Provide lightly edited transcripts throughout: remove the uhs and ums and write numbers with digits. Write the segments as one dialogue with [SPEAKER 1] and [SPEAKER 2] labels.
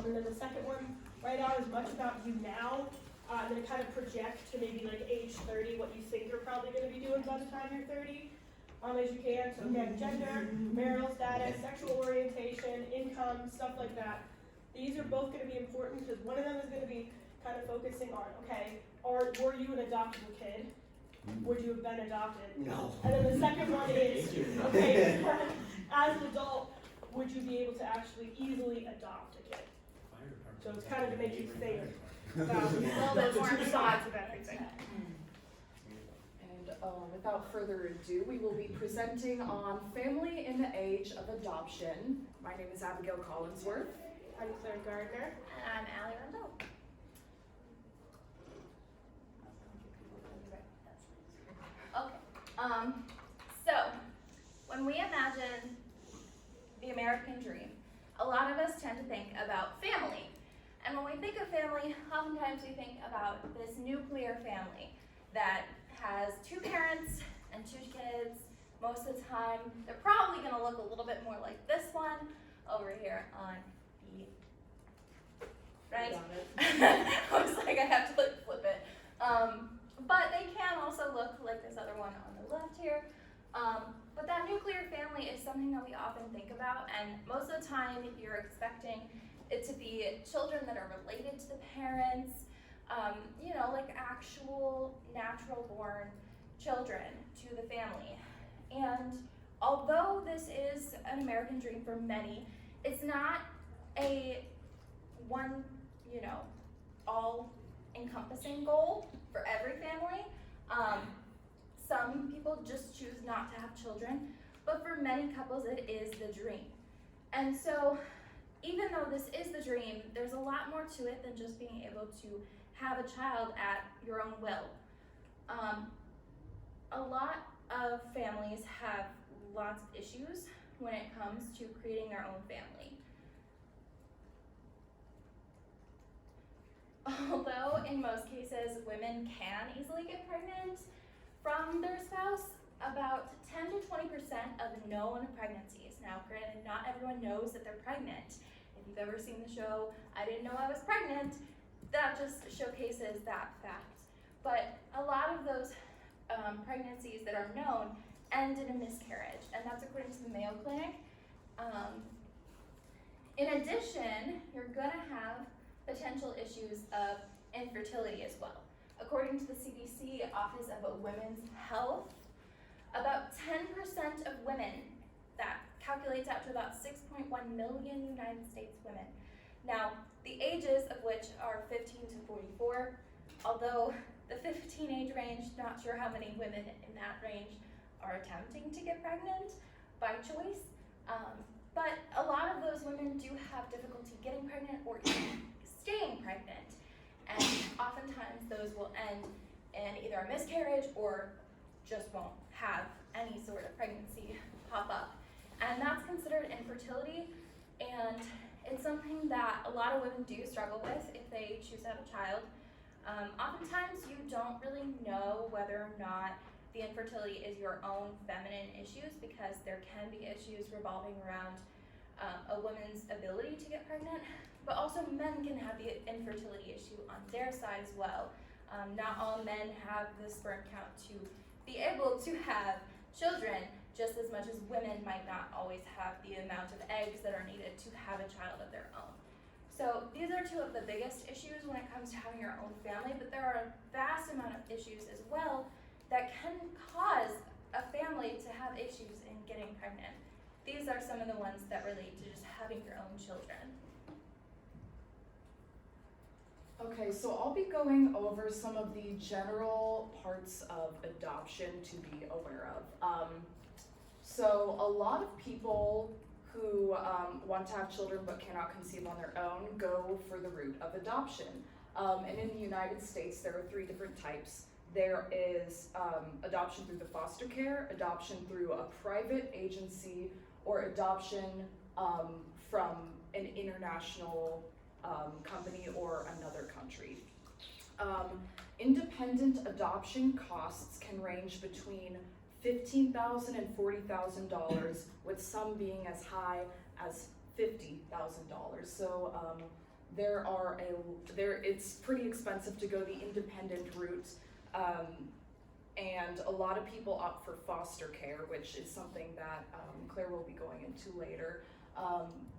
[SPEAKER 1] And then the second one, write out as much about you now, and then kind of project to maybe like age 30 what you think you're probably going to be doing by the time you're 30, as you can. So again, gender, marital status, sexual orientation, income, stuff like that. These are both going to be important because one of them is going to be kind of focusing on, okay, were you an adoptable kid? Would you have been adopted?
[SPEAKER 2] No.
[SPEAKER 1] And then the second one is, okay, as an adult, would you be able to actually easily adopt a kid? So it's kind of to make you think about a little bit more sides of everything.
[SPEAKER 3] And without further ado, we will be presenting on family in the age of adoption. My name is Abigail Collinsworth.
[SPEAKER 1] I'm Claire Gardner.
[SPEAKER 4] And I'm Allie Rendell. Okay, so when we imagine the American dream, a lot of us tend to think about family. And when we think of family, oftentimes we think about this nuclear family that has two parents and two kids. Most of the time, they're probably gonna look a little bit more like this one over here on the right? I was like, I have to flip it. But they can also look like this other one on the left here. But that nuclear family is something that we often think about, and most of the time you're expecting it to be children that are related to the parents, you know, like actual natural born children to the family. And although this is an American dream for many, it's not a one, you know, all encompassing goal for every family. Some people just choose not to have children, but for many couples it is the dream. And so even though this is the dream, there's a lot more to it than just being able to have a child at your own will. A lot of families have lots of issues when it comes to creating their own family. Although in most cases women can easily get pregnant from their spouse, about 10 to 20% of known pregnancies. Now granted, not everyone knows that they're pregnant. If you've ever seen the show, I Didn't Know I Was Pregnant, that just showcases that fact. But a lot of those pregnancies that are known end in a miscarriage, and that's according to the Mayo Clinic. In addition, you're gonna have potential issues of infertility as well. According to the CDC Office of Women's Health, about 10% of women, that calculates out to about 6.1 million United States women. Now, the ages of which are 15 to 44, although the 15 age range, not sure how many women in that range are attempting to get pregnant by choice, but a lot of those women do have difficulty getting pregnant or even staying pregnant, and oftentimes those will end in either a miscarriage or just won't have any sort of pregnancy pop up. And that's considered infertility, and it's something that a lot of women do struggle with if they choose to have a child. Oftentimes you don't really know whether or not the infertility is your own feminine issues, because there can be issues revolving around a woman's ability to get pregnant, but also men can have the infertility issue on their side as well. Not all men have the sperm count to be able to have children, just as much as women might not always have the amount of eggs that are needed to have a child of their own. So these are two of the biggest issues when it comes to having your own family, but there are a vast amount of issues as well that can cause a family to have issues in getting pregnant. These are some of the ones that relate to just having your own children.
[SPEAKER 3] Okay, so I'll be going over some of the general parts of adoption to be aware of. So a lot of people who want to have children but cannot conceive on their own go for the route of adoption. And in the United States, there are 3 different types. There is adoption through the foster care, adoption through a private agency, or adoption from an international company or another country. Independent adoption costs can range between $15,000 and $40,000, with some being as high as $50,000. So it's pretty expensive to go the independent route, and a lot of people opt for foster care, which is something that Claire will be going into later.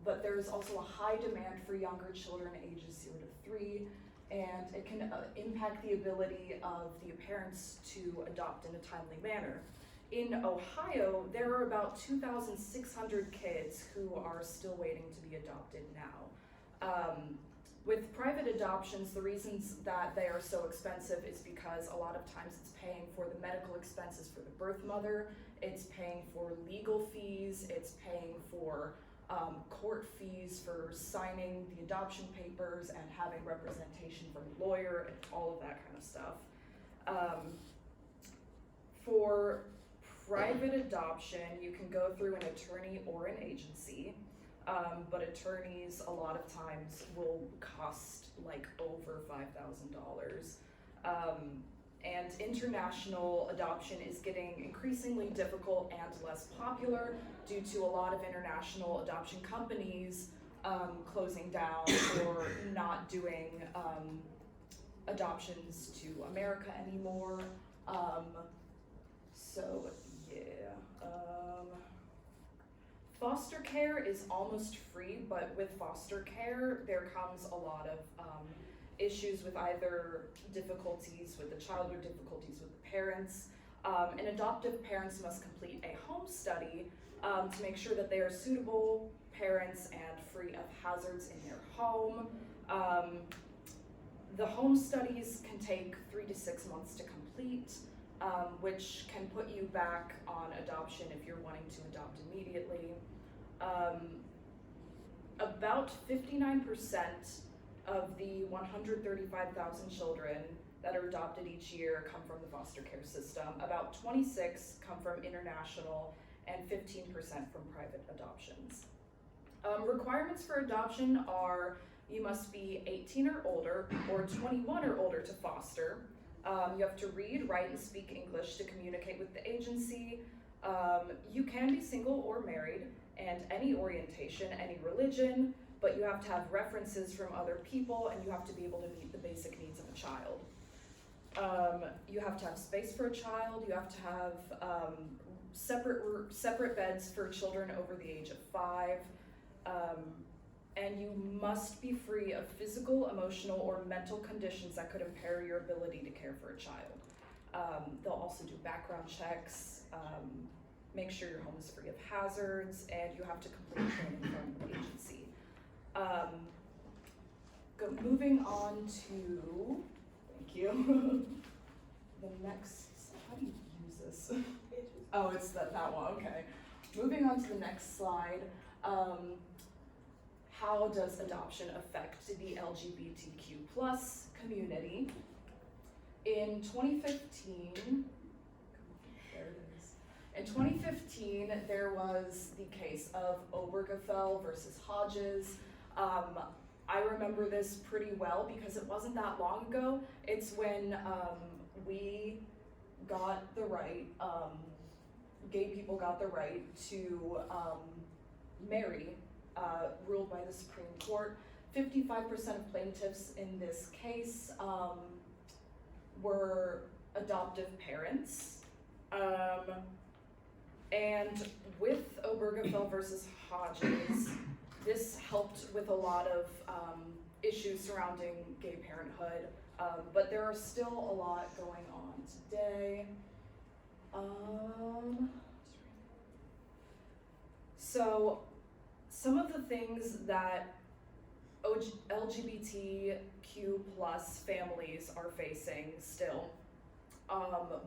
[SPEAKER 3] But there's also a high demand for younger children ages 0 to 3, and it can impact the ability of the parents to adopt in a timely manner. In Ohio, there are about 2,600 kids who are still waiting to be adopted now. With private adoptions, the reasons that they are so expensive is because a lot of times it's paying for the medical expenses for the birth mother, it's paying for legal fees, it's paying for court fees for signing the adoption papers and having representation from a lawyer and all of that kind of stuff. For private adoption, you can go through an attorney or an agency. But attorneys a lot of times will cost like over $5,000. And international adoption is getting increasingly difficult and less popular due to a lot of international adoption companies closing down or not doing adoptions to America anymore. Foster care is almost free, but with foster care, there comes a lot of issues with either difficulties with the child or difficulties with the parents. And adoptive parents must complete a home study to make sure that they are suitable parents and free of hazards in their home. The home studies can take 3 to 6 months to complete, which can put you back on adoption if you're wanting to adopt immediately. About 59% of the 135,000 children that are adopted each year come from the foster care system. About 26 come from international and 15% from private adoptions. Requirements for adoption are you must be 18 or older or 21 or older to foster. You have to read, write, and speak English to communicate with the agency. You can be single or married, and any orientation, any religion, but you have to have references from other people, and you have to be able to meet the basic needs of a child. You have to have space for a child. You have to have separate beds for children over the age of 5. And you must be free of physical, emotional, or mental conditions that could impair your ability to care for a child. They'll also do background checks, make sure your home is free of hazards, and you have to complete training from the agency. Moving on to, thank you, the next, how do you use this? Oh, it's that one, okay. Moving on to the next slide. How does adoption affect the LGBTQ plus community? In 2015, there was the case of Obergefell versus Hodges. I remember this pretty well because it wasn't that long ago. It's when we got the right, gay people got the right to marry, ruled by the Supreme Court. 55% of plaintiffs in this case were adoptive parents. And with Obergefell versus Hodges, this helped with a lot of issues surrounding gay parenthood, but there are still a lot going on today. So some of the things that LGBTQ plus families are facing still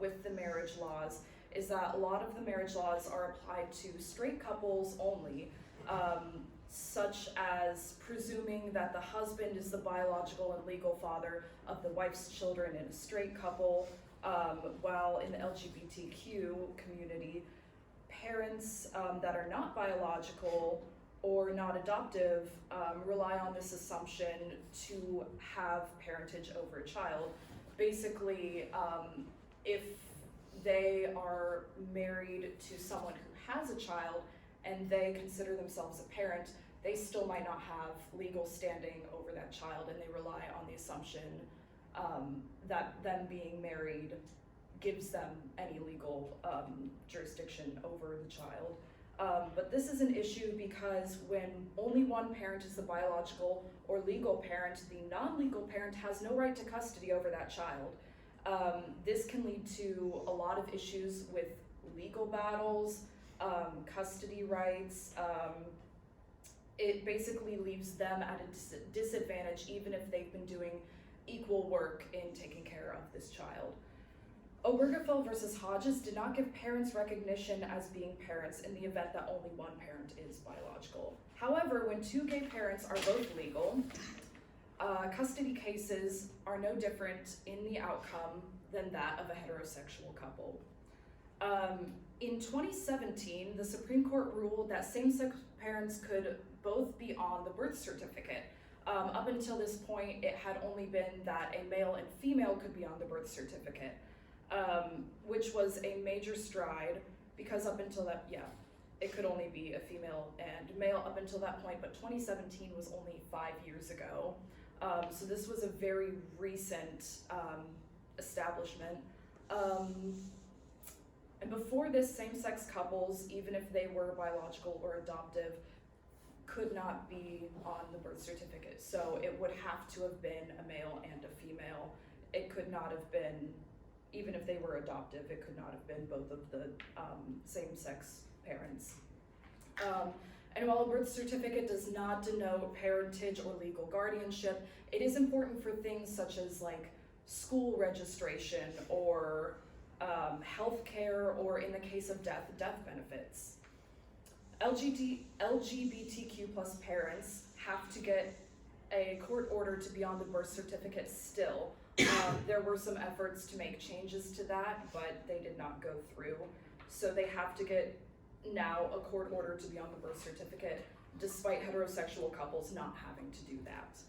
[SPEAKER 3] with the marriage laws is that a lot of the marriage laws are applied to straight couples only, such as presuming that the husband is the biological and legal father of the wife's children in a straight couple, while in the LGBTQ community, parents that are not biological or not adoptive rely on this assumption to have parentage over a child. Basically, if they are married to someone who has a child and they consider themselves a parent, they still might not have legal standing over that that child, and they rely on the assumption that them being married gives them any legal jurisdiction over the child. But this is an issue because when only one parent is the biological or legal parent, the non-legal parent has no right to custody over that child. This can lead to a lot of issues with legal battles, custody rights. It basically leaves them at a disadvantage even if they've been doing equal work in taking care of this child. Obergefell versus Hodges did not give parents recognition as being parents in the event that only one parent is biological. However, when two gay parents are both legal, custody cases are no different in the outcome than that of a heterosexual couple. In 2017, the Supreme Court ruled that same-sex parents could both be on the birth certificate. Up until this point, it had only been that a male and female could be on the birth certificate, which was a major stride because up until that, it could only be a female and male up until that point, but 2017 was only 5 years ago. So this was a very recent establishment. And before this, same-sex couples, even if they were biological or adoptive, could not be on the birth certificate. So it would have to have been a male and a female. It could not have been, even if they were adoptive, it could not have been both of the same-sex parents. And while a birth certificate does not denote parentage or legal guardianship, it is important for things such as like school registration or health care, or in the case of death benefits. LGBTQ plus parents have to get a court order to be on the birth certificate still. There were some efforts to make changes to that, but they did not go through. So they have to get now a court order to be on the birth certificate, despite heterosexual couples not having to do that.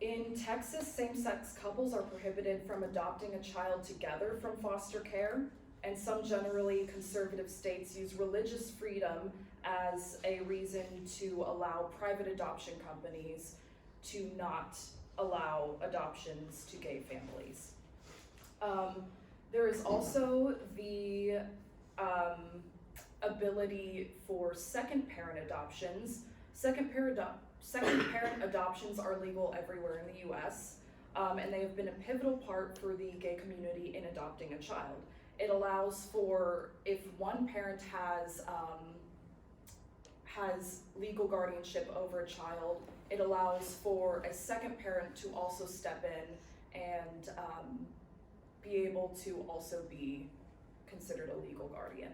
[SPEAKER 3] In Texas, same-sex couples are prohibited from adopting a child together from foster care, and some generally conservative states use religious freedom as a reason to allow private adoption companies to not allow adoptions to gay families. There is also the ability for second parent adoptions. Second parent adoptions are legal everywhere in the US, and they have been a pivotal part for the gay community in adopting a child. It allows for, if one parent has legal guardianship over a child, it allows for a second parent to also step in and be able to also be considered a legal guardian.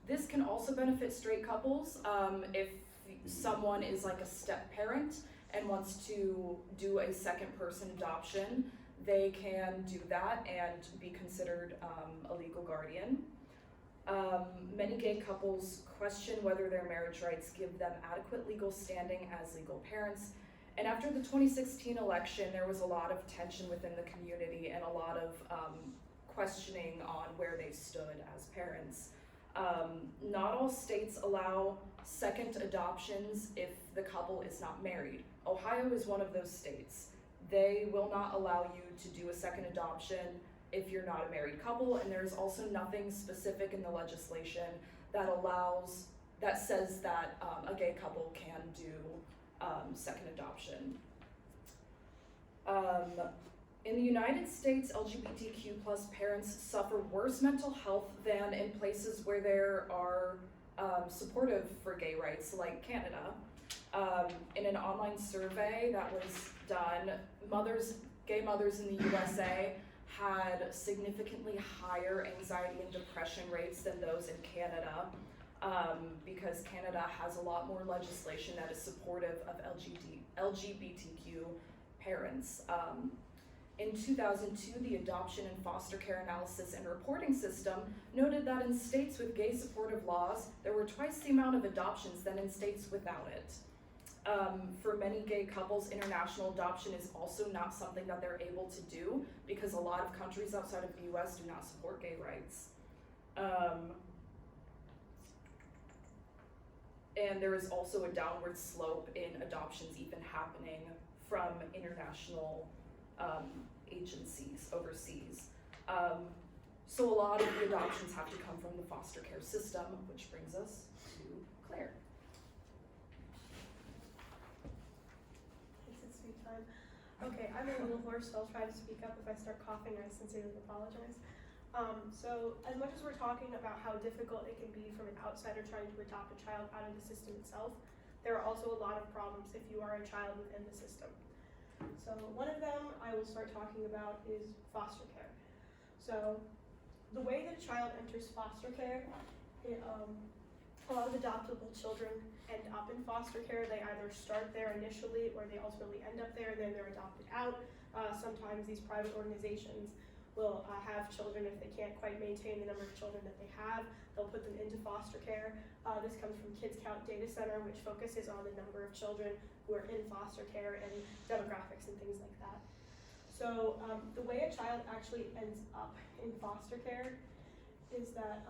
[SPEAKER 3] This can also benefit straight couples. If someone is like a step parent and wants to do a second person adoption, they can do that and be considered a legal guardian. Many gay couples question whether their marriage rights give them adequate legal standing as legal parents. And after the 2016 election, there was a lot of tension within the community and a lot of questioning on where they stood as parents. Not all states allow second adoptions if the couple is not married. Ohio is one of those states. They will not allow you to do a second adoption if you're not a married couple, and there's also nothing specific in the legislation that says that a gay couple can do second adoption. In the United States, LGBTQ plus parents suffer worse mental health than in places where there are supportive for gay rights, like Canada. In an online survey that was done, gay mothers in the USA had significantly higher anxiety and depression rates than those in Canada, because Canada has a lot more legislation that is supportive of LGBTQ parents. In 2002, the Adoption and Foster Care Analysis and Reporting System noted that in states with gay supportive laws, there were twice the amount of adoptions than in states without it. For many gay couples, international adoption is also not something that they're able to do because a lot of countries outside of the US do not support gay rights. And there is also a downward slope in adoptions even happening from international agencies overseas. So a lot of the adoptions have to come from the foster care system, which brings us to Claire.
[SPEAKER 2] It's sweet time. Okay, I'm a little hoarse, so I'll try to speak up. If I start coughing, I sincerely apologize. So as much as we're talking about how difficult it can be from an outsider trying to adopt a child out of the system itself, there are also a lot of problems if you are a child within the system. So one of them I will start talking about is foster care. So the way that a child enters foster care, a lot of adoptable children end up in foster care. They either start there initially or they ultimately end up there, then they're adopted out. Sometimes these private organizations will have children. If they can't quite maintain the number of children that they have, they'll put them into foster care. This comes from Kids Count Data Center, which focuses on the number of children who are in foster care and demographics and things like that. So the way a child actually ends up in foster care is that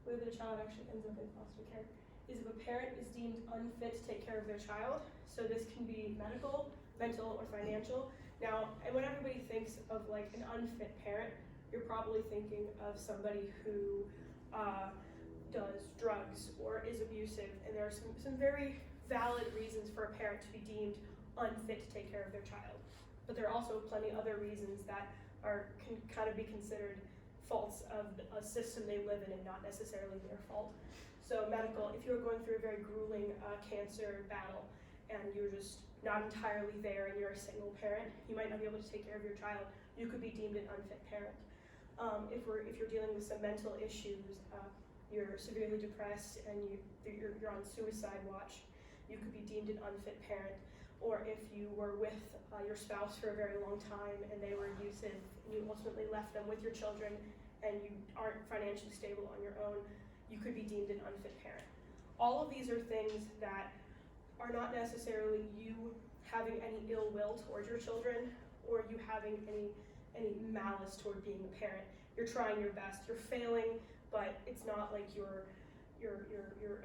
[SPEAKER 2] the way that a child actually ends up in foster care is if a parent is deemed unfit to take care of their child. So this can be medical, mental, or financial. Now, and when everybody thinks of like an unfit parent, you're probably thinking of somebody who does drugs or is abusive, and there are some very valid reasons for a parent to be deemed unfit to take care of their child. But there are also plenty of other reasons that can kind of be considered faults of a system they live in and not necessarily their fault. So medical, if you're going through a very grueling cancer battle and you're just not entirely there and you're a single parent, you might not be able to take care of your child, you could be deemed an unfit parent. If you're dealing with some mental issues, you're severely depressed and you're on suicide watch, you could be deemed an unfit parent. Or if you were with your spouse for a very long time and they were abusive and you ultimately left them with your children and you aren't financially stable on your own, you could be deemed an unfit parent. All of these are things that are not necessarily you having any ill will towards your children or you having any malice toward being a parent. You're trying your best, you're failing, but it's not like you're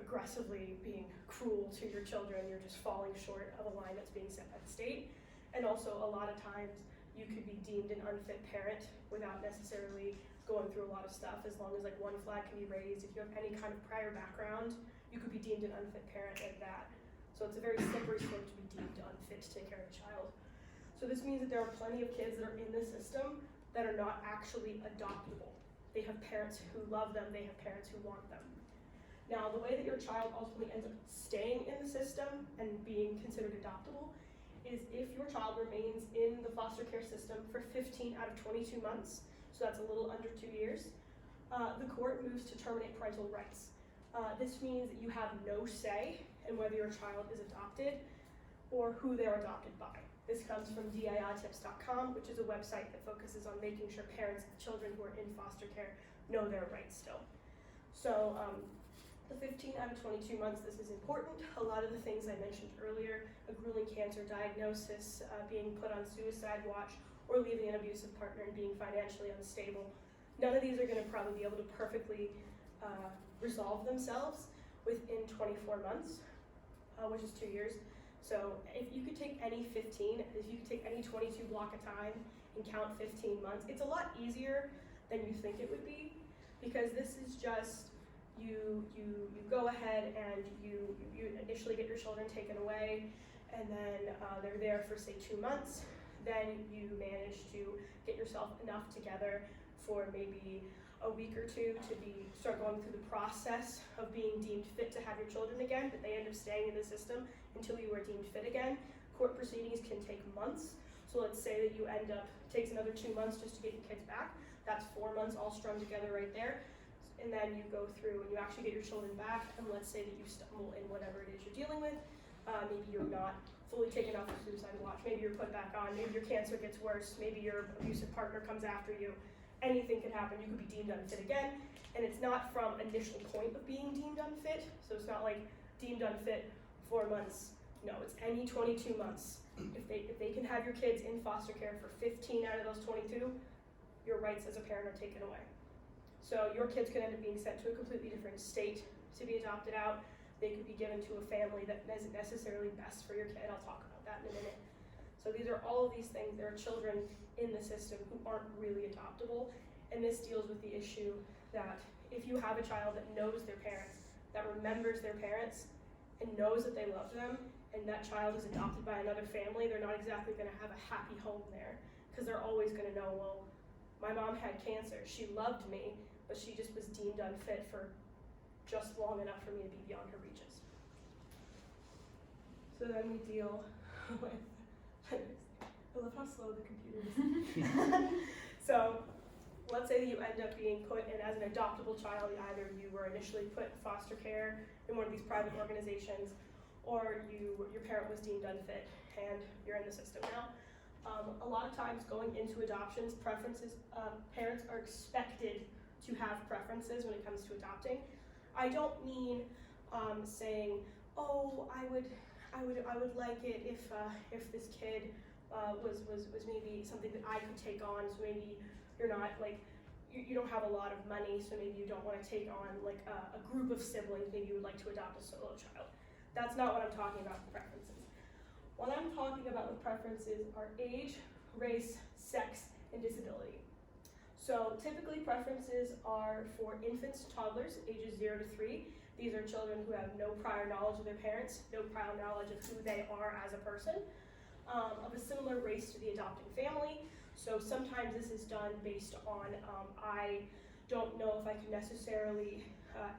[SPEAKER 2] aggressively being cruel to your children. You're just falling short of a line that's being set by the state. And also a lot of times you could be deemed an unfit parent without necessarily going through a lot of stuff, as long as like one flag can be raised. If you have any kind of prior background, you could be deemed an unfit parent like that. So it's a very slippery slope to be deemed unfit to take care of a child. So this means that there are plenty of kids that are in the system that are not actually adoptable. They have parents who love them, they have parents who want them. Now, the way that your child ultimately ends up staying in the system and being considered adoptable is if your child remains in the foster care system for 15 out of 22 months, so that's a little under 2 years, the court moves to terminate parental rights. This means that you have no say in whether your child is adopted or who they're adopted by. This comes from DIItips.com, which is a website that focuses on making sure parents of children who are in foster care know their rights still. So the 15 out of 22 months, this is important. A lot of the things I mentioned earlier, a grueling cancer diagnosis, being put on suicide watch, or leaving an abusive partner and being financially unstable. None of these are gonna probably be able to perfectly resolve themselves within 24 months, which is 2 years. So if you could take any 15, if you could take any 22 block of time and count 15 months, it's a lot easier than you think it would be, because this is just, you go ahead and you initially get your children taken away, and then they're there for say 2 months. Then you manage to get yourself enough together for maybe a week or two to start going through the process of being deemed fit to have your children again, but they end up staying in the system until you are deemed fit again. Court proceedings can take months. So let's say that you end up, it takes another 2 months just to get your kids back. That's 4 months all strung together right there. And then you go through and you actually get your children back, and let's say that you stumble in whatever it is you're dealing with. Maybe you're not fully taken off of suicide watch, maybe you're put back on, maybe your cancer gets worse, maybe your abusive partner comes after you. Anything can happen, you could be deemed unfit again, and it's not from initial point of being deemed unfit, so it's not like deemed unfit 4 months. No, it's any 22 months. If they can have your kids in foster care for 15 out of those 22, your rights as a parent are taken away. So your kids could end up being sent to a completely different state to be adopted out. they could be given to a family that isn't necessarily best for your kid. I'll talk about that in a minute. So these are all of these things. There are children in the system who aren't really adoptable, and this deals with the issue that if you have a child that knows their parents, that remembers their parents, and knows that they love them, and that child is adopted by another family, they're not exactly going to have a happy home there, because they're always going to know, well, my mom had cancer, she loved me, but she just was deemed unfit for just long enough for me to be beyond her reaches. So then we deal with, I love how slow the computer is. So let's say that you end up being put in as an adoptable child. Either you were initially put in foster care in one of these private organizations, or your parent was deemed unfit and you're in the system now. A lot of times going into adoptions, parents are expected to have preferences when it comes to adopting. I don't mean saying, oh, I would like it if this kid was maybe something that I could take on, so maybe you're not like, you don't have a lot of money, so maybe you don't want to take on like a group of siblings, maybe you would like to adopt a solo child. That's not what I'm talking about with preferences. What I'm talking about with preferences are age, race, sex, and disability. So typically preferences are for infants, toddlers, ages 0 to 3. These are children who have no prior knowledge of their parents, no prior knowledge of who they are as a person, of a similar race to the adopting family. So sometimes this is done based on, I don't know if I can necessarily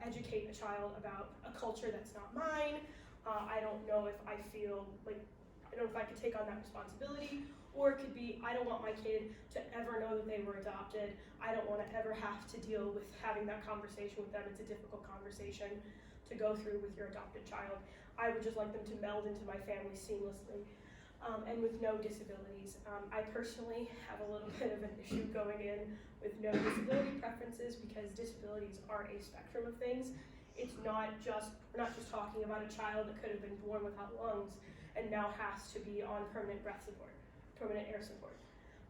[SPEAKER 2] educate a child about a culture that's not mine. I don't know if I feel like, I don't know if I could take on that responsibility. Or it could be, I don't want my kid to ever know that they were adopted. I don't want to ever have to deal with having that conversation with them. It's a difficult conversation to go through with your adopted child. I would just like them to meld into my family seamlessly. And with no disabilities. I personally have a little bit of an issue going in with no disability preferences because disabilities are a spectrum of things. It's not just, we're not just talking about a child that could have been born without lungs and now has to be on permanent breath support, permanent air support.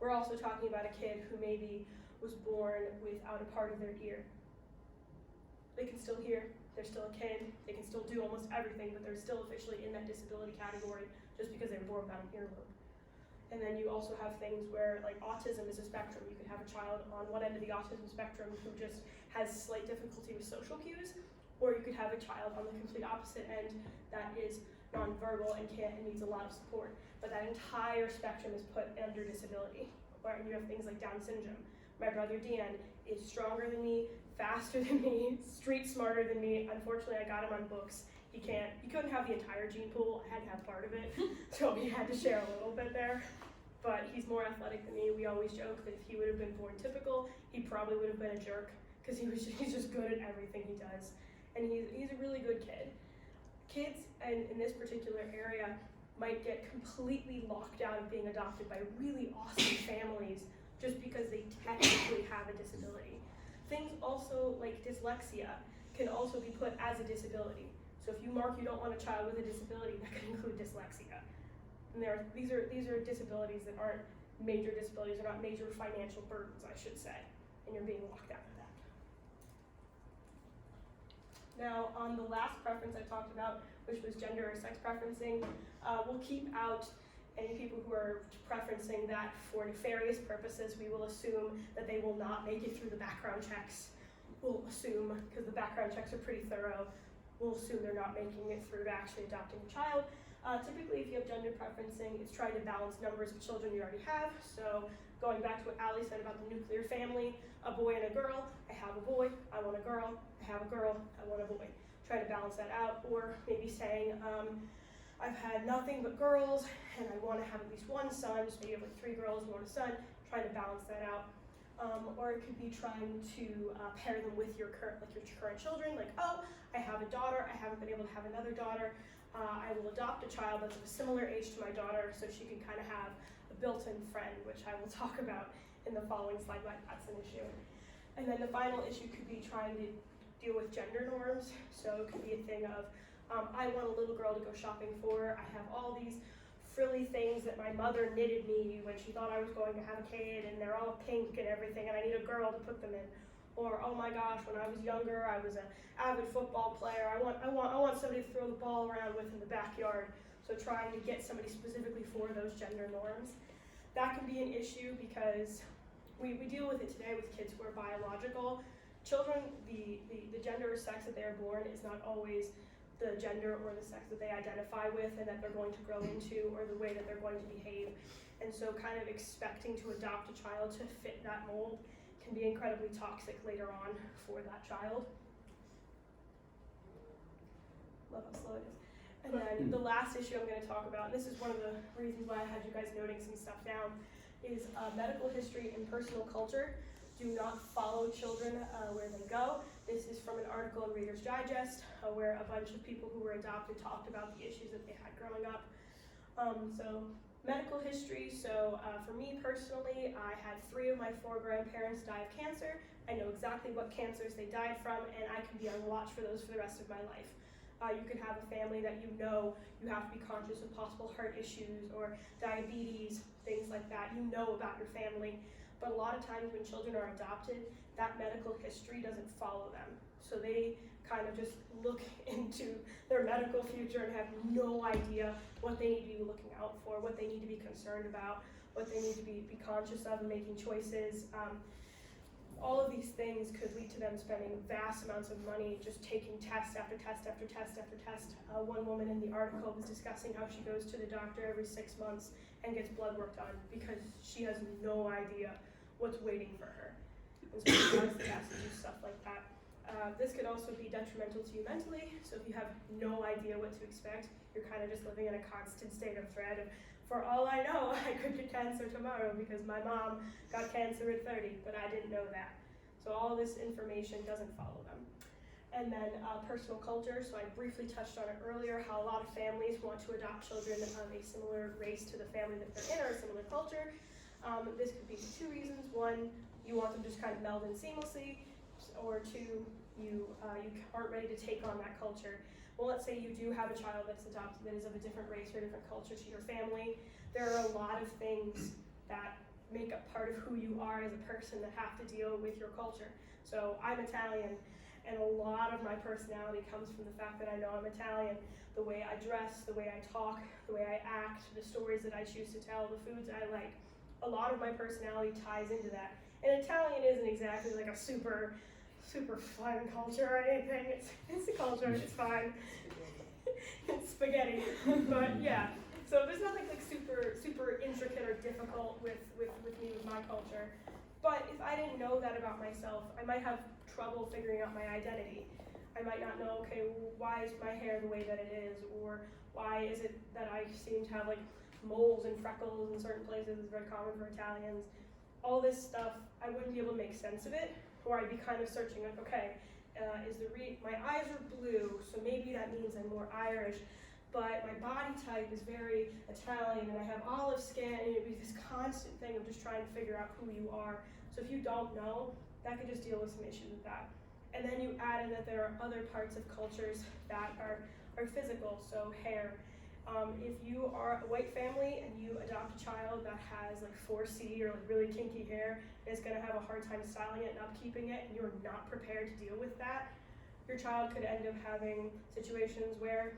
[SPEAKER 2] We're also talking about a kid who maybe was born without a part of their ear. They can still hear, they're still a kid, they can still do almost everything, but they're still officially in that disability category just because they were born without an earlobe. And then you also have things where, like, autism is a spectrum. You could have a child on one end of the autism spectrum who just has slight difficulty with social cues, or you could have a child on the complete opposite end that is nonverbal and needs a lot of support. But that entire spectrum is put under disability. Or you have things like Down syndrome. My brother Dan is stronger than me, faster than me, street smarter than me. Unfortunately, I got him on books. He couldn't have the entire gene pool. I had to have part of it, so he had to share a little bit there. But he's more athletic than me. We always joke that if he would have been born typical, he probably would have been a jerk because he's just good at everything he does, and he's a really good kid. Kids in this particular area might get completely locked out of being adopted by really awesome families just because they technically have a disability. Things also like dyslexia can also be put as a disability. So if you mark you don't want a child with a disability, that could include dyslexia. And these are disabilities that aren't major disabilities, they're not major financial burdens, I should say, and you're being locked out of that. Now, on the last preference I talked about, which was gender or sex preferencing, we'll keep out any people who are preferencing that for nefarious purposes. We will assume that they will not make it through the background checks. We'll assume, because the background checks are pretty thorough, we'll assume they're not making it through to actually adopting a child. Typically, if you have gender preferencing, it's trying to balance numbers of children you already have. So going back to what Allie said about the nuclear family, a boy and a girl, I have a boy, I want a girl, I have a girl, I want a boy. Try to balance that out, or maybe saying, I've had nothing but girls, and I want to have at least one son, so you have like 3 girls and 1 son, trying to balance that out. Or it could be trying to pair them with your current children, like, oh, I have a daughter, I haven't been able to have another daughter, I will adopt a child that's of a similar age to my daughter so she can kind of have a built-in friend, which I will talk about in the following slide, why that's an issue. And then the final issue could be trying to deal with gender norms, so it could be a thing of, I want a little girl to go shopping for, I have all these frilly things that my mother knitted me when she thought I was going to have a kid, and they're all pink and everything, and I need a girl to put them in. Or, oh my gosh, when I was younger, I was an avid football player. I want somebody to throw the ball around with in the backyard. So trying to get somebody specifically for those gender norms. That can be an issue because we deal with it today with kids who are biological. Children, the gender or sex that they are born is not always the gender or the sex that they identify with and that they're going to grow into or the way that they're going to behave. And so kind of expecting to adopt a child to fit that mold can be incredibly toxic later on for that child. Love how slow it is. And then the last issue I'm going to talk about, and this is one of the reasons why I had you guys noting some stuff down, is medical history and personal culture. Do not follow children where they go. This is from an article in Reader's Digest where a bunch of people who were adopted talked about the issues that they had growing up. So medical history, so for me personally, I had 3 of my 4 grandparents die of cancer. I know exactly what cancers they died from, and I can be on watch for those for the rest of my life. You can have a family that you know you have to be conscious of possible heart issues or diabetes, things like that. You know about your family. But a lot of times when children are adopted, that medical history doesn't follow them. So they kind of just look into their medical future and have no idea what they need to be looking out for, what they need to be concerned about, what they need to be conscious of in making choices. All of these things could lead to them spending vast amounts of money just taking test after test after test after test. One woman in the article was discussing how she goes to the doctor every 6 months and gets blood work done because she has no idea what's waiting for her. And so she has to do stuff like that. This could also be detrimental to you mentally. So if you have no idea what to expect, you're kind of just living in a constant state of dread of, for all I know, I could get cancer tomorrow because my mom got cancer at 30, but I didn't know that. So all this information doesn't follow them. And then personal culture, so I briefly touched on it earlier, how a lot of families want to adopt children of a similar race to the family that they're in or a similar culture. This could be for 2 reasons. 1, you want them to just kind of meld in seamlessly, or 2, you aren't ready to take on that culture. Well, let's say you do have a child that's adopted that is of a different race or a different culture to your family. There are a lot of things that make up part of who you are as a person that have to deal with your culture. So I'm Italian, and a lot of my personality comes from the fact that I know I'm Italian. The way I dress, the way I talk, the way I act, the stories that I choose to tell, the foods I like. A lot of my personality ties into that. And Italian isn't exactly like a super fun culture or anything. It's a culture, it's fine. It's spaghetti. But yeah. So there's nothing like super intricate or difficult with me, with my culture. But if I didn't know that about myself, I might have trouble figuring out my identity. I might not know, okay, well, why is my hair the way that it is? Or why is it that I seem to have like moles and freckles in certain places? It's very common for Italians. All this stuff, I wouldn't be able to make sense of it. Or I'd be kind of searching like, okay, my eyes are blue, so maybe that means I'm more Irish, but my body type is very Italian, and I have olive skin, and it'd be this constant thing of just trying to figure out who you are. So if you don't know, that could just deal with some issues with that. And then you add in that there are other parts of cultures that are physical, so hair. If you are a white family and you adopt a child that has like 4C or like really kinky hair, is going to have a hard time styling it and upkeeping it, and you're not prepared to deal with that, your child could end up having situations where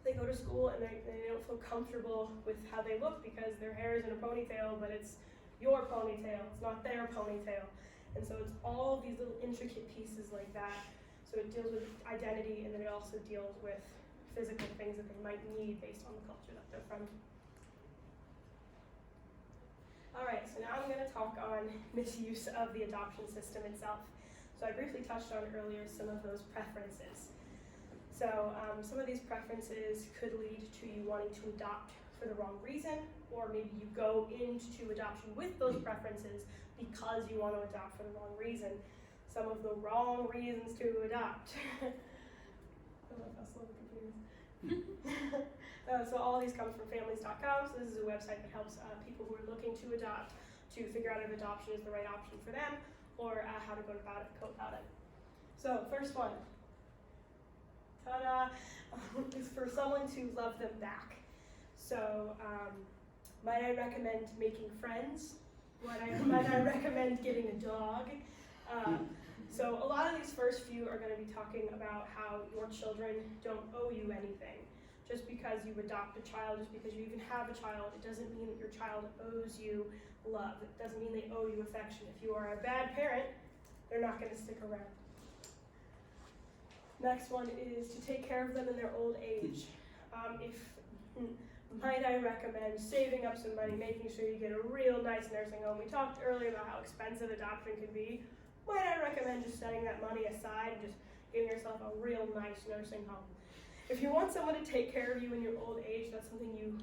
[SPEAKER 2] they go to school and they don't feel comfortable with how they look because their hair is in a ponytail, but it's your ponytail, it's not their ponytail. And so it's all these little intricate pieces like that. So it deals with identity, and then it also deals with physical things that they might need based on the culture that they're from. Alright, so now I'm going to talk on misuse of the adoption system itself. So I briefly touched on earlier some of those preferences. So some of these preferences could lead to you wanting to adopt for the wrong reason, or maybe you go into adoption with those preferences because you want to adopt for the wrong reason. Some of the wrong reasons to adopt. I love how slow the computer is. So all these come from families.com. So this is a website that helps people who are looking to adopt to figure out if adoption is the right option for them, or how to go about it. So first one, ta-da, is for someone to love them back. So might I recommend making friends? Might I recommend getting a dog? So a lot of these first few are going to be talking about how your children don't owe you anything. Just because you adopt a child, just because you even have a child, it doesn't mean that your child owes you love. It doesn't mean they owe you affection. If you are a bad parent, they're not going to stick around. Next one is to take care of them in their old age. Might I recommend saving up some money, making sure you get a real nice nursing home. We talked earlier about how expensive adoption can be. Might I recommend just setting that money aside and just giving yourself a real nice nursing home. If you want someone to take care of you in your old age, that's something you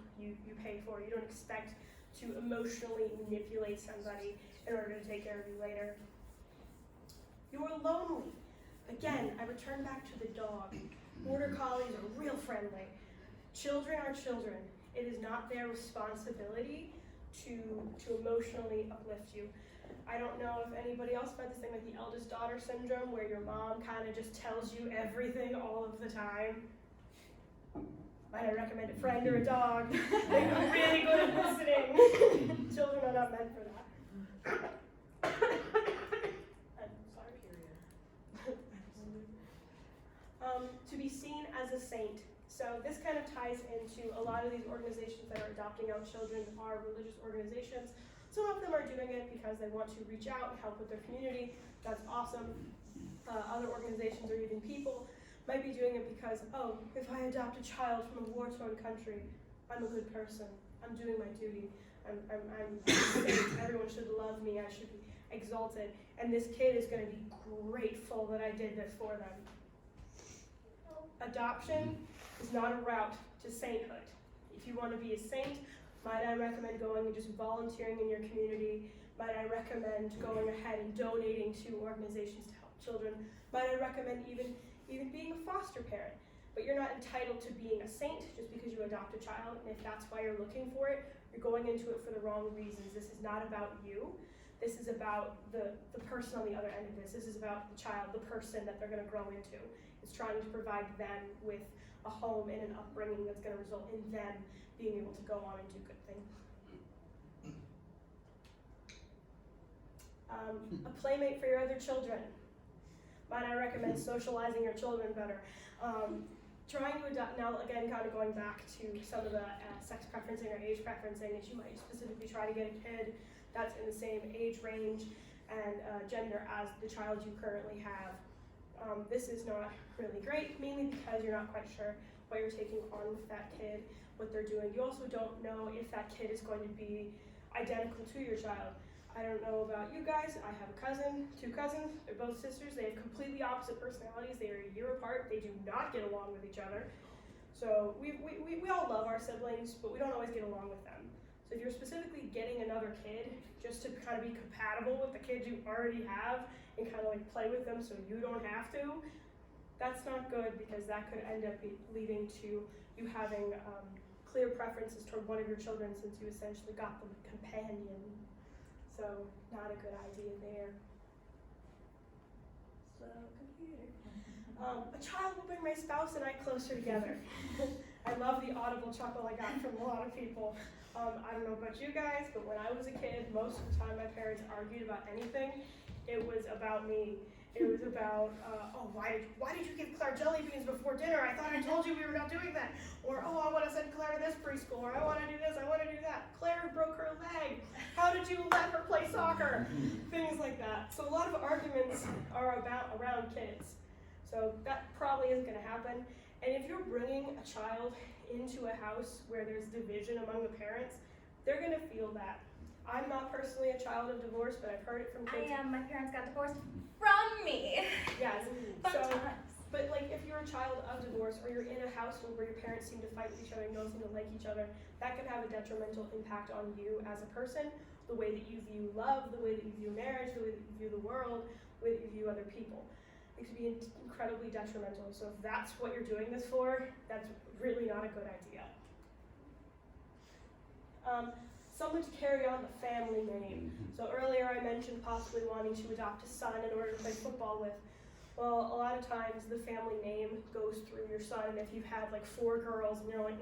[SPEAKER 2] pay for. You don't expect to emotionally manipulate somebody in order to take care of you later. You are lonely. Again, I return back to the dog. Border collies are real friendly. Children are children. It is not their responsibility to emotionally uplift you. I don't know if anybody else had this thing like the eldest daughter syndrome, where your mom kind of just tells you everything all of the time. Might I recommend a friend or a dog? They're really good at listening. Children are not meant for that. I'm sorry. To be seen as a saint. So this kind of ties into a lot of these organizations that are adopting out children are religious organizations. Some of them are doing it because they want to reach out and help with their community. That's awesome. Other organizations or even people might be doing it because, oh, if I adopt a child from a war-torn country, I'm a good person. I'm doing my duty. I'm safe. Everyone should love me. I should be exalted. And this kid is going to be grateful that I did this for them. Adoption is not a route to sainthood. If you want to be a saint, might I recommend going and just volunteering in your community? Might I recommend going ahead and donating to organizations to help children? Might I recommend even being a foster parent? But you're not entitled to being a saint just because you adopt a child, and if that's why you're looking for it, you're going into it for the wrong reasons. This is not about you. This is about the person on the other end of this. This is about the child, the person that they're going to grow into. It's trying to provide them with a home and an upbringing that's going to result in them being able to go on and do good things. A playmate for your other children. Might I recommend socializing your children better? Trying to adopt, now again, kind of going back to some of the sex preferencing or age preferencing, is you might specifically try to get a kid that's in the same age range and gender as the child you currently have. This is not really great, mainly because you're not quite sure what you're taking on with that kid, what they're doing. You also don't know if that kid is going to be identical to your child. I don't know about you guys. I have a cousin, 2 cousins. They're both sisters. They have completely opposite personalities. They are a year apart. They do not get along with each other. So we all love our siblings, but we don't always get along with them. So if you're specifically getting another kid just to kind of be compatible with the kids you already have and kind of like play with them so you don't have to, that's not good, because that could end up leading to you having clear preferences toward one of your children, since you essentially got them a companion. So not a good idea there. So computer. A child will bring my spouse and I closer together. I love the audible chuckle I got from a lot of people. I don't know about you guys, but when I was a kid, most of the time my parents argued about anything. It was about me. It was about, oh, why did you give Claire jelly beans before dinner? I thought I told you we were not doing that. Or, oh, I want to send Claire to this preschool. Or, I want to do this, I want to do that. Claire broke her leg. How did you let her play soccer? Things like that. So a lot of arguments are around kids. So that probably isn't going to happen. And if you're bringing a child into a house where there's division among the parents, they're going to feel that. I'm not personally a child of divorce, but I've heard it from kids.
[SPEAKER 4] I am. My parents got divorced from me.
[SPEAKER 2] Yes.
[SPEAKER 4] Fun times.
[SPEAKER 2] But like if you're a child of divorce, or you're in a household where your parents seem to fight with each other and don't seem to like each other, that could have a detrimental impact on you as a person, the way that you view love, the way that you view marriage, the way that you view the world, the way that you view other people. It could be incredibly detrimental. So if that's what you're doing this for, that's really not a good idea. Someone to carry on the family name. So earlier I mentioned possibly wanting to adopt a son in order to play football with. Well, a lot of times the family name goes through your son, and if you've had like 4 girls and you're like,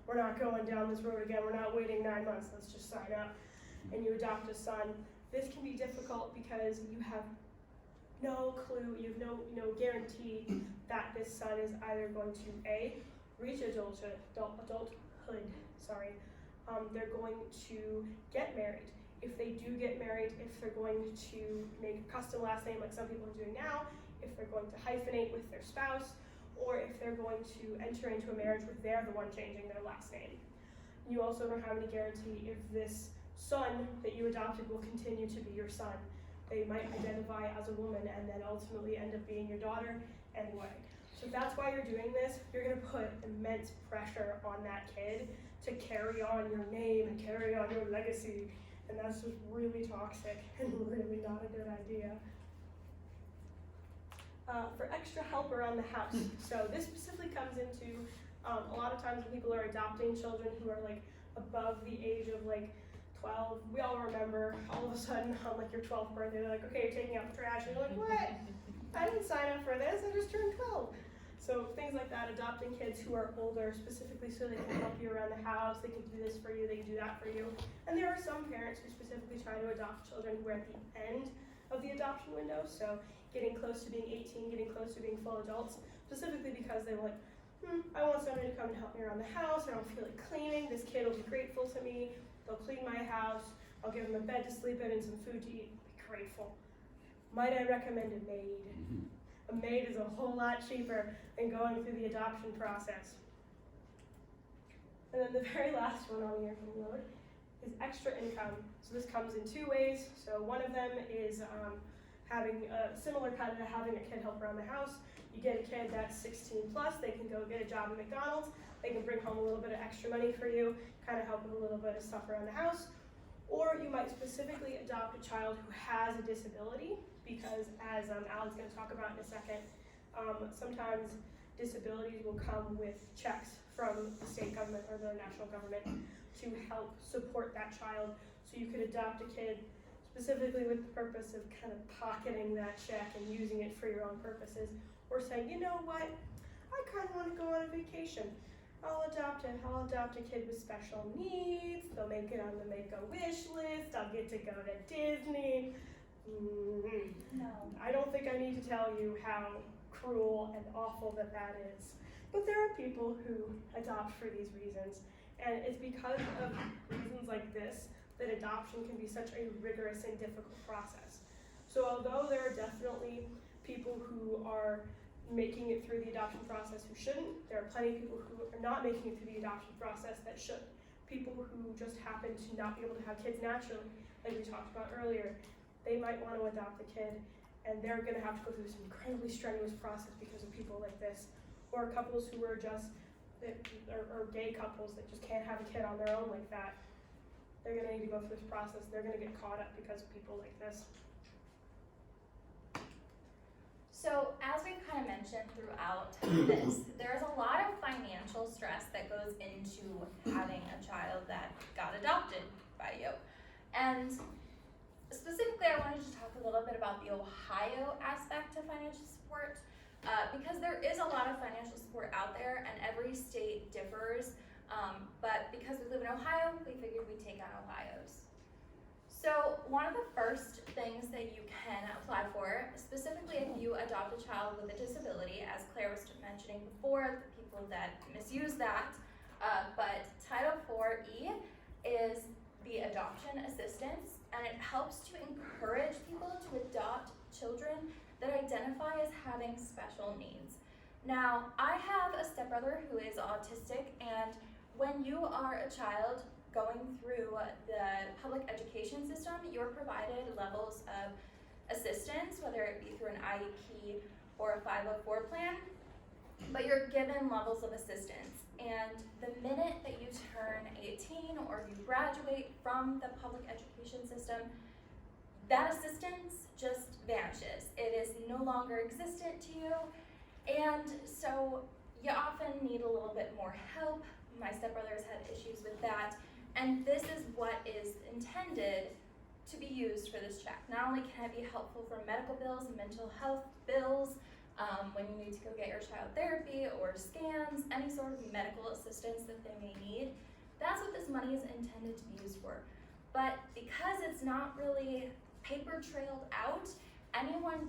[SPEAKER 2] we're not going down this road again, we're not waiting 9 months, let's just sign up, and you adopt a son, this can be difficult because you have no clue, you have no guarantee that this son is either going to A, reach adulthood, they're going to get married. If they do get married, if they're going to make a custom last name like some people are doing now, if they're going to hyphenate with their spouse, or if they're going to enter into a marriage where they're the one changing their last name. You also don't have any guarantee if this son that you adopted will continue to be your son. They might identify as a woman and then ultimately end up being your daughter anyway. So that's why you're doing this. You're gonna put immense pressure on that kid to carry on your name and carry on your legacy. And that's just really toxic and really not a good idea. For extra help around the house. So this specifically comes into a lot of times when people are adopting children who are like above the age of like 12. We all remember all of a sudden on like your 12th birthday, they're like, okay, you're taking out the trash. And you're like, what? I didn't sign up for this, I just turned 12. So things like that, adopting kids who are older specifically so they can help you around the house, they can do this for you, they can do that for you. And there are some parents who specifically try to adopt children who are at the end of the adoption window, so getting close to being 18, getting close to being full adults, specifically because they're like, I want somebody to come and help me around the house, I don't feel like cleaning, this kid will be grateful to me, they'll clean my house, I'll give them a bed to sleep in and some food to eat, be grateful. Might I recommend a maid? A maid is a whole lot cheaper than going through the adoption process. And then the very last one on here from Lord is extra income. So this comes in two ways. So one of them is having a similar kind of having a kid help around the house. You get a kid that's 16 plus, they can go get a job at McDonald's, they can bring home a little bit of extra money for you, kind of help with a little bit of stuff around the house. Or you might specifically adopt a child who has a disability, because as Alan's going to talk about in a second, sometimes disabilities will come with checks from the state government or the national government to help support that child. So you could adopt a kid specifically with the purpose of kind of pocketing that check and using it for your own purposes, or saying, you know what, I kind of want to go on a vacation. I'll adopt a kid with special needs, they'll make it on the Make-A-Wish list, I'll get to go to Disney.
[SPEAKER 4] No.
[SPEAKER 2] I don't think I need to tell you how cruel and awful that is. But there are people who adopt for these reasons, and it's because of reasons like this that adoption can be such a rigorous and difficult process. So although there are definitely people who are making it through the adoption process who shouldn't, there are plenty of people who are not making it through the adoption process that should. People who just happen to not be able to have kids naturally, like we talked about earlier, they might want to adopt a kid and they're going to have to go through this incredibly strenuous process because of people like this. Or couples who are just, or gay couples that just can't have a kid on their own like that. They're going to need to go through this process. They're going to get caught up because of people like this.
[SPEAKER 4] So as we've kind of mentioned throughout this, there's a lot of financial stress that goes into having a child that got adopted by you. And specifically, I wanted to talk a little bit about the Ohio aspect of financial support, because there is a lot of financial support out there and every state differs, but because we live in Ohio, we figured we'd take on Ohio's. So one of the first things that you can apply for, specifically if you adopt a child with a disability, as Claire was mentioning before, the people that misuse that, but Title IV-E is the adoption assistance, and it helps to encourage people to adopt children that identify as having special needs. Now, I have a stepbrother who is autistic, and when you are a child going through the public education system, you're provided levels of assistance, whether it be through an IEP or a 504 plan, but you're given levels of assistance. And the minute that you turn 18 or you graduate from the public education system, that assistance just vanishes. It is no longer existent to you, and so you often need a little bit more help. My stepbrother's had issues with that. And this is what is intended to be used for this check. Not only can it be helpful for medical bills and mental health bills, when you need to go get your child therapy or scans, any sort of medical assistance that they may need, that's what this money is intended to be used for. But because it's not really paper trailed out,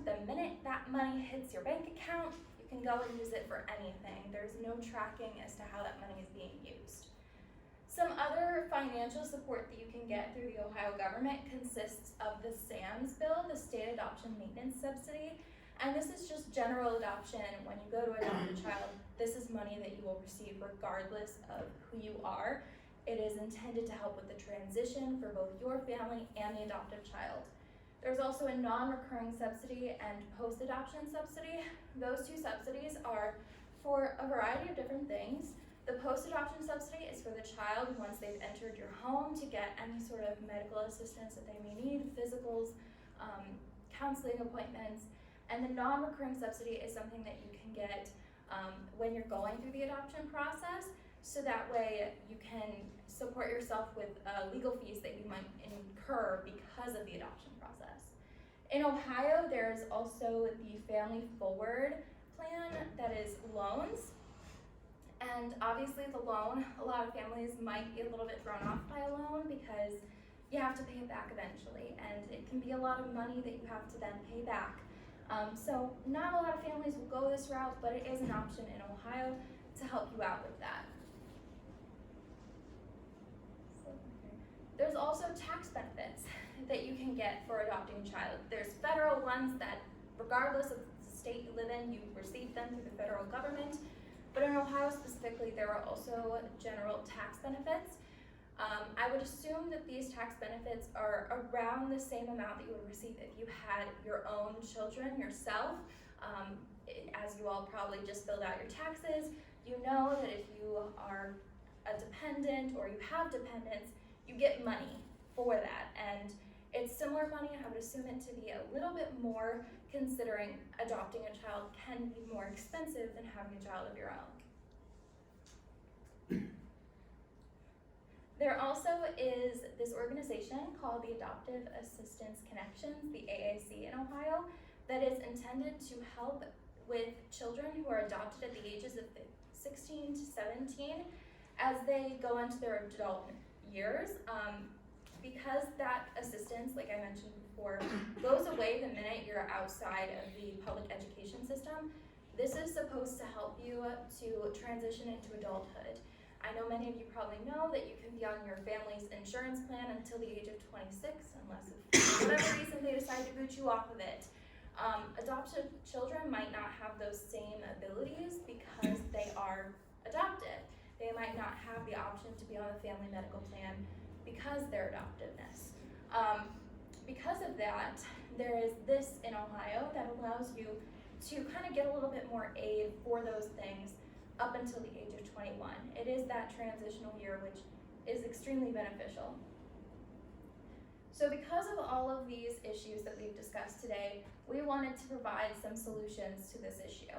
[SPEAKER 4] the minute that money hits your bank account, you can go and use it for anything. There's no tracking as to how that money is being used. Some other financial support that you can get through the Ohio government consists of the SAMS bill, the State Adoption Maintenance Subsidy, and this is just general adoption. When you go to adopt a child, this is money that you will receive regardless of who you are. It is intended to help with the transition for both your family and the adoptive child. There's also a non-recurring subsidy and post-adoption subsidy. Those two subsidies are for a variety of different things. The post-adoption subsidy is for the child once they've entered your home to get any sort of medical assistance that they may need, physicals, counseling appointments. And the non-recurring subsidy is something that you can get when you're going through the adoption process, so that way you can support yourself with legal fees that you might incur because of the adoption process. In Ohio, there's also the Family Forward plan that is loans. And obviously the loan, a lot of families might be a little bit thrown off by a loan because you have to pay it back eventually, and it can be a lot of money that you have to then pay back. So not a lot of families will go this route, but it is an option in Ohio to help you out with that. There's also tax benefits that you can get for adopting a child. There's federal ones that, regardless of the state you live in, you receive them through the federal government. But in Ohio specifically, there are also general tax benefits. I would assume that these tax benefits are around the same amount that you would receive if you had your own children yourself. As you all probably just filled out your taxes, you know that if you are a dependent or you have dependents, you get money for that. And it's similar money. I would assume it to be a little bit more, considering adopting a child can be more expensive than having a child of your own. There also is this organization called the Adoptive Assistance Connections, the AAC in Ohio, that is intended to help with children who are adopted at the ages of 16 to 17 as they go into their adult years. Because that assistance, like I mentioned before, goes away the minute you're outside of the public education system, this is supposed to help you to transition into adulthood. I know many of you probably know that you can be on your family's insurance plan until the age of 26, unless for whatever reason they decide to boot you off of it. Adopted children might not have those same abilities because they are adopted. They might not have the option to be on a family medical plan because their adoptiveness. Because of that, there is this in Ohio that allows you to kind of get a little bit more aid for those things up until the age of 21. It is that transitional year, which is extremely beneficial. So because of all of these issues that we've discussed today, we wanted to provide some solutions to this issue.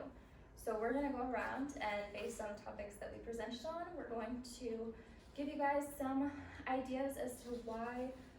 [SPEAKER 4] So we're gonna go around, and based on the topics that we presented on, we're going to give you guys some ideas as to why